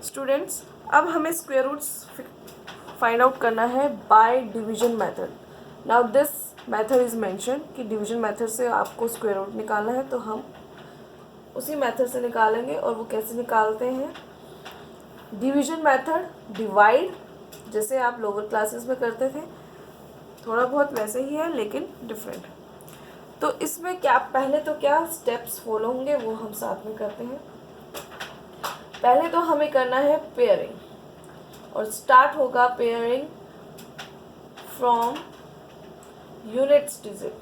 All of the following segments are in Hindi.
स्टूडेंट्स, अब हमें स्क्वायर रूट्स फाइंड आउट करना है by division method. Now this method is mention कि डिवीजन मेथड से आपको स्क्वायर रूट निकालना है, तो हम उसी मेथड से निकालेंगे। और वो कैसे निकालते हैं? डिवीजन मेथड, डिवाइड, जैसे आप लोअर क्लासेस में करते थे, थोड़ा बहुत वैसे ही है लेकिन डिफरेंट है। तो इसमें क्या पहले तो क्या स्टेप्स फॉलो होंगे वो हम साथ में करते हैं। पहले तो हमें करना है पेयरिंग, और स्टार्ट होगा pairing from units digit.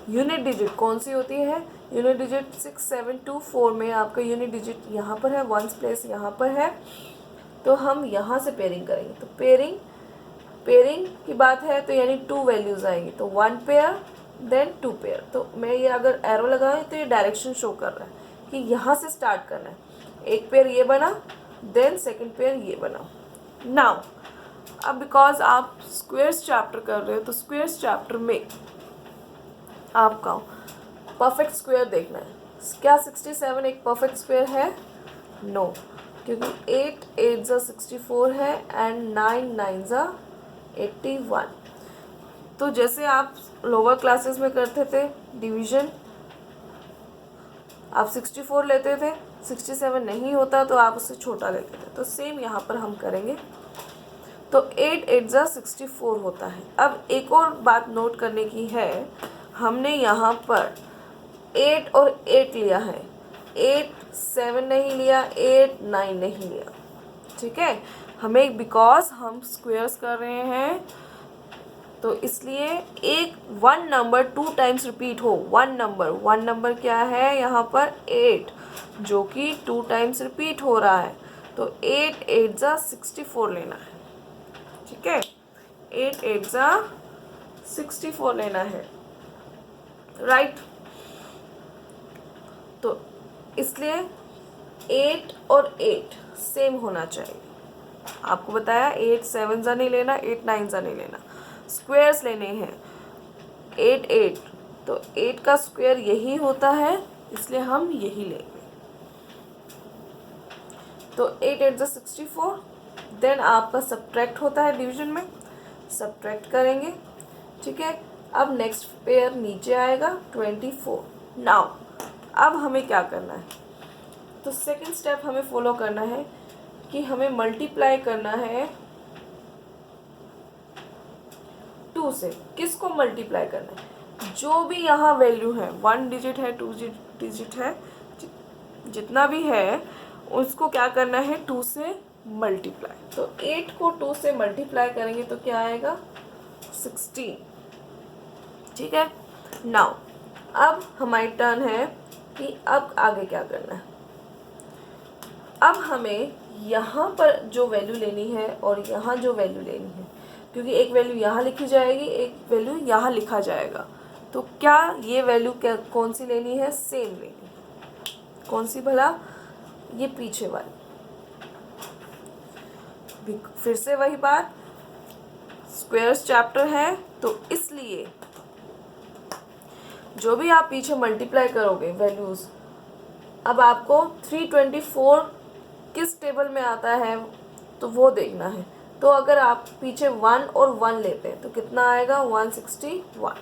Unit digit कौन सी होती है? यूनिट डिजिट 6724 में आपका यूनिट डिजिट यहाँ पर है, वंस प्लेस यहाँ पर है, तो हम यहाँ से पेयरिंग करेंगे। तो पेयरिंग की बात है तो यानी 2 वैल्यूज़ आएंगी, तो 1 पेयर देन 2 पेयर। तो मैं ये अगर एरो लगाऊँ तो ये डायरेक्शन शो कर रहा है कि यहाँ से स्टार्ट करना है। एक पेयर ये बना, देन सेकंड पेयर ये बना। नाउ अब बिकॉज आप स्क्वेयर्स चैप्टर कर रहे हो, तो स्क्वेयर्स चैप्टर में आपका परफेक्ट स्क्वायर देखना है। क्या 67 एक परफेक्ट स्क्वायर है? नो, क्योंकि 8 8 ज़ा 64 है एंड 9 9 ज़ा 81। तो जैसे आप लोअर क्लासेस में करते थे डिवीजन, आप 64 लेते थे, 67 नहीं होता तो आप उससे छोटा लेते थे। तो सेम यहाँ पर हम करेंगे। तो 8 8 ज़ा 64 होता है। अब एक और बात नोट करने की है, हमने यहाँ पर 8 और 8 लिया है, 8 7 नहीं लिया, 8 9 नहीं लिया। ठीक है, हमें बिकॉज हम स्क्वेयर्स कर रहे हैं तो इसलिए एक 1 नंबर 2 टाइम्स रिपीट हो। 1 नंबर क्या है यहाँ पर? 8, जो कि 2 टाइम्स रिपीट हो रहा है। तो 8 8 ज़ा 64 लेना है। ठीक है, 8 8 ज़ा 64 लेना है, राइट। तो इसलिए 8 और 8 सेम होना चाहिए। आपको बताया 8 7 ज़ा नहीं लेना, 8 9 ज़ा नहीं लेना, स्क्वेयर्स लेने हैं। 8 8, तो 8 का स्क्वायर यही होता है, इसलिए हम यही लेंगे। तो 8 8 ज़ा 64, देन आपका सब्ट्रैक्ट होता है डिवीजन में, सब्ट्रैक्ट करेंगे। ठीक है, अब नेक्स्ट पेयर नीचे आएगा 24। नाउ अब हमें क्या करना है? तो सेकंड स्टेप हमें फॉलो करना है कि हमें मल्टीप्लाई करना है 2 से। किसको मल्टीप्लाई करना है? जो भी यहाँ वैल्यू है, 1 डिजिट है, 2 डिजिट है, जितना भी है उसको क्या करना है? 2 से मल्टीप्लाई। तो 8 को 2 से मल्टीप्लाई करेंगे तो क्या आएगा? 16। ठीक है, नाउ अब हमारी टर्न है कि अब आगे क्या करना है। अब हमें यहाँ पर जो वैल्यू लेनी है और यहाँ जो वैल्यू लेनी है, क्योंकि एक वैल्यू यहाँ लिखी जाएगी, एक वैल्यू यहाँ लिखा जाएगा, तो क्या ये वैल्यू क्या कौन सी लेनी है? सेम लेनी है। कौन सी भला? ये पीछे वाली। फिर से वही बात, स्क्वेयर्स चैप्टर है तो इसलिए जो भी आप पीछे मल्टीप्लाई करोगे वैल्यूज़, अब आपको 324 किस टेबल में आता है तो वो देखना है। तो अगर आप पीछे 1 और 1 लेते हैं तो कितना आएगा? 161।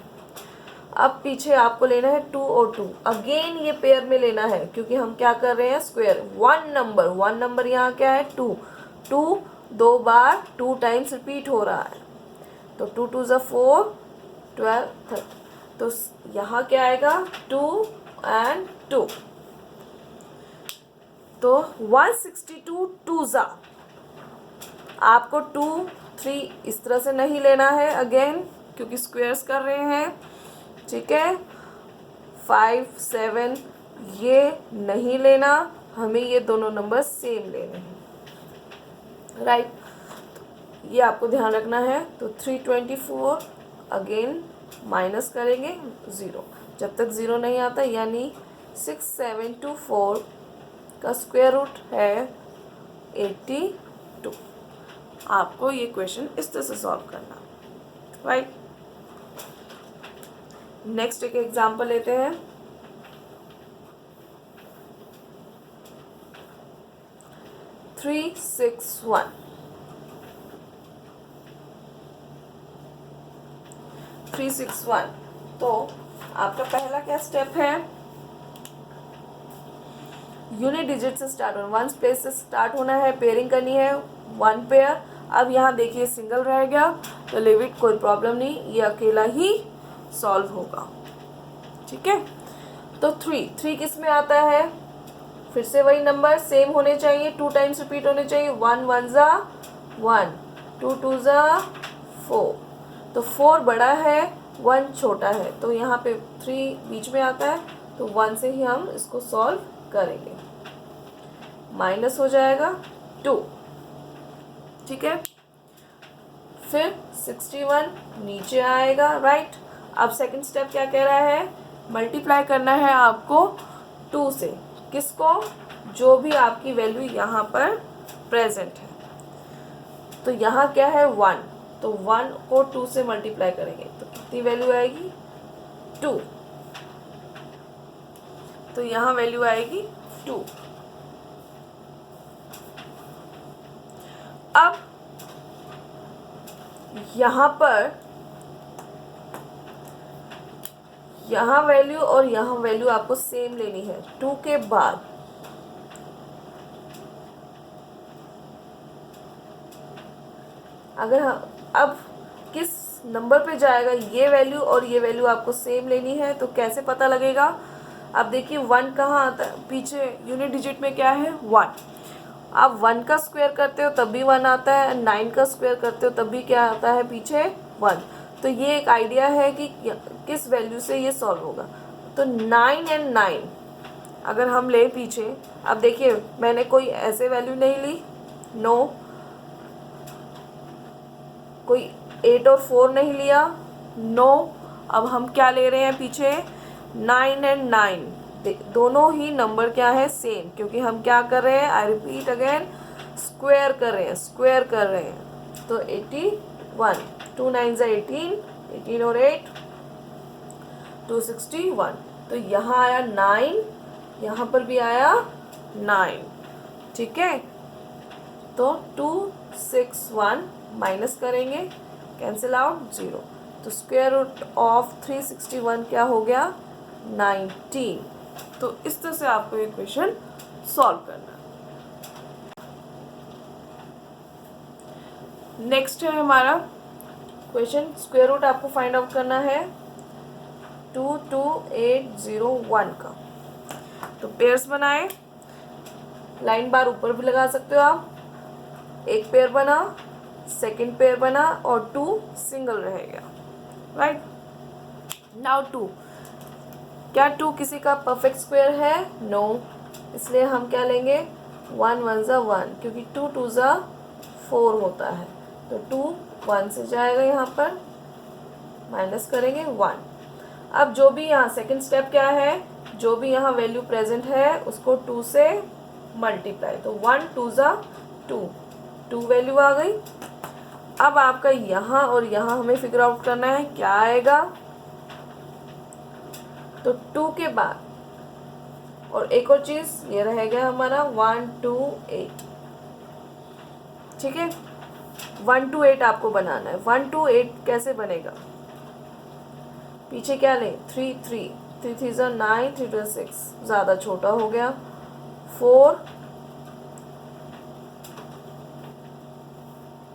अब पीछे आपको लेना है 2 और 2, अगेन ये पेयर में लेना है क्योंकि हम क्या कर रहे हैं? स्क्वायर। 1 नंबर यहाँ क्या है? 2 2 2 बार 2 टाइम्स रिपीट हो रहा है, तो 2 2 ज़ा 4 12 30। तो यहाँ क्या आएगा? 2 and 2, तो 162 2 ज़ा। आपको 2 3 इस तरह से नहीं लेना है अगेन, क्योंकि स्क्वेयर्स कर रहे हैं। ठीक है, 5 7 ये नहीं लेना, हमें ये दोनों नंबर सेम लेने हैं, राइट। ये आपको ध्यान रखना है। तो 324 अगेन माइनस करेंगे 0, जब तक 0 नहीं आता, यानी 6724 का स्क्वायर रूट है 82। आपको ये क्वेश्चन इस तरह से सॉल्व करना, राइट। नेक्स्ट एक एग्जाम्पल लेते हैं। 361 361। तो आपका पहला क्या स्टेप है, यूनिट डिजिट से स्टार्ट होना, वन प्लेस से स्टार्ट होना है, पेयरिंग करनी है, वन पेयर। अब यहाँ देखिए सिंगल रह गया तो लिव इट, कोई प्रॉब्लम नहीं, ये अकेला ही सॉल्व होगा। ठीक है, तो 3 किस में आता है, फिर से वही नंबर सेम होने चाहिए, 2 टाइम्स रिपीट होने चाहिए, 1 1 ज़ा 1, 2 2 ज़ा 4, तो 4 बड़ा है 1 छोटा है, तो यहाँ पे 3 बीच में आता है, तो 1 से ही हम इसको सॉल्व करेंगे, माइनस हो जाएगा 2। ठीक है, फिर 61 नीचे आएगा, राइट। अब सेकंड स्टेप क्या कह रहा है, मल्टीप्लाई करना है आपको 2 से, किसको, जो भी आपकी वैल्यू यहाँ पर प्रेजेंट है। तो यहाँ क्या है 1, तो 1 को 2 से मल्टीप्लाई करेंगे तो कितनी वैल्यू आएगी 2, तो यहाँ वैल्यू आएगी 2। अब यहाँ पर यहाँ वैल्यू और यहाँ वैल्यू आपको सेम लेनी है, 2 के बाद अगर अब किस नंबर पे जाएगा, ये वैल्यू और ये वैल्यू आपको सेम लेनी है, तो कैसे पता लगेगा। अब देखिए 1 कहाँ आता है, पीछे यूनिट डिजिट में क्या है 1, आप 1 का स्क्वायर करते हो तब भी 1 आता है, 9 का स्क्वायर करते हो तब भी क्या आता है पीछे 1। तो ये एक आइडिया है कि किस वैल्यू से ये सॉल्व होगा। तो 9 और 9 अगर हम ले पीछे, अब देखिए मैंने कोई ऐसे वैल्यू नहीं ली, नो, कोई 8 और 4 नहीं लिया, नो। अब हम क्या ले रहे हैं पीछे, 9 और 9, दोनों ही नंबर क्या है सेम, क्योंकि हम क्या कर रहे हैं, आई रिपीट अगेन, स्क्वायर कर रहे हैं, तो 81, 2 9 ज़ा 18, 18 और 8 261, तो यहाँ आया 9, यहाँ पर भी आया 9। ठीक है, तो 261 माइनस करेंगे, कैंसिल आउट 0, तो स्क्वायर रूट ऑफ 361 क्या हो गया 19। तो इस तरह से आपको ये क्वेश्चन सॉल्व करना है। नेक्स्ट है हमारा क्वेश्चन, स्क्वायर रूट आपको फाइंड आउट करना है 22801 का। तो पेयर्स बनाए, लाइन बार ऊपर भी लगा सकते हो आप, एक पेयर बना, सेकंड पेयर बना और 2 सिंगल रहेगा, राइट। नाउ 2, क्या 2 किसी का परफेक्ट स्क्वायर है, नो, इसलिए हम क्या लेंगे 1 1 ज़ा 1, क्योंकि 2 2 ज़ा 4 होता है, तो 2 1 से जाएगा, यहाँ पर माइनस करेंगे 1। अब जो भी यहाँ सेकंड स्टेप क्या है, जो भी यहाँ वैल्यू प्रेजेंट है उसको 2 से मल्टीप्लाई, तो 1 2 ज़ा 2 वैल्यू आ गई। अब आपका यहाँ और यहाँ हमें फिगर आउट करना है क्या आएगा, तो 2 के बाद और एक और चीज़ ये रहेगा हमारा 128। ठीक है, 128 आपको बनाना है। 128 कैसे बनेगा, पीछे क्या लें 3 3 3 3 ज़ा 9, 3 2 6, ज़्यादा छोटा हो गया, 4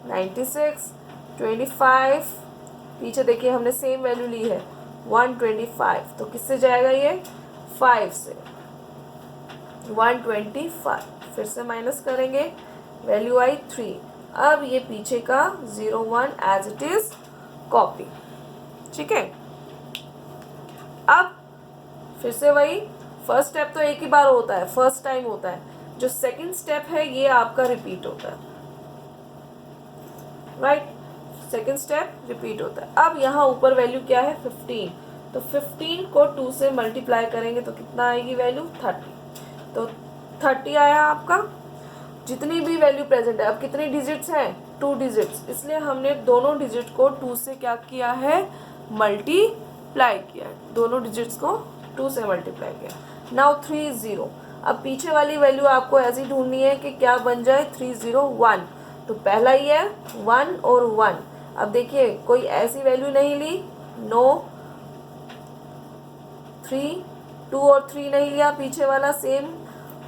96 25, पीछे देखिए हमने सेम वैल्यू ली है 125, तो किससे जाएगा ये 5 से, 125, फिर से माइनस करेंगे, वैल्यू आई 3। अब ये पीछे का 01 एज इट इज कॉपी। ठीक है, अब फिर से वही, फर्स्ट स्टेप तो एक ही बार होता है, फर्स्ट टाइम होता है, जो सेकंड स्टेप है ये आपका रिपीट होता है, राइट, सेकंड स्टेप रिपीट होता है। अब यहाँ ऊपर वैल्यू क्या है 15, तो 15 को 2 से मल्टीप्लाई करेंगे तो कितना आएगी वैल्यू 30, तो 30 आया आपका। जितनी भी वैल्यू प्रेजेंट है, अब कितने डिजिट्स हैं 2 डिजिट्स, इसलिए हमने दोनों डिजिट को 2 से क्या किया है मल्टीप्लाई किया, दोनों डिजिट्स को 2 से मल्टीप्लाई किया। नाउ 30, अब पीछे वाली वैल्यू आपको ऐसी ढूंढनी है कि क्या बन जाए 301। तो पहला ही है 1 और 1। अब देखिए कोई ऐसी वैल्यू नहीं ली, नो 3, 2 और 3 नहीं लिया, पीछे वाला सेम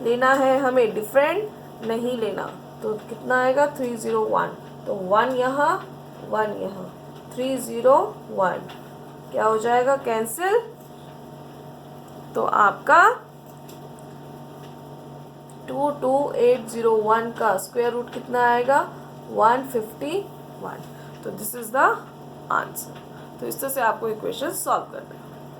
लेना है हमें, डिफरेंट नहीं लेना। तो कितना आएगा 301। तो 1 यहाँ 1 यहाँ 301 क्या हो जाएगा कैंसिल। तो आपका 22801 का स्क्वायर रूट कितना आएगा 151। तो दिस इज द आंसर। तो इस तरह से आपको इक्वेशन सॉल्व करना है।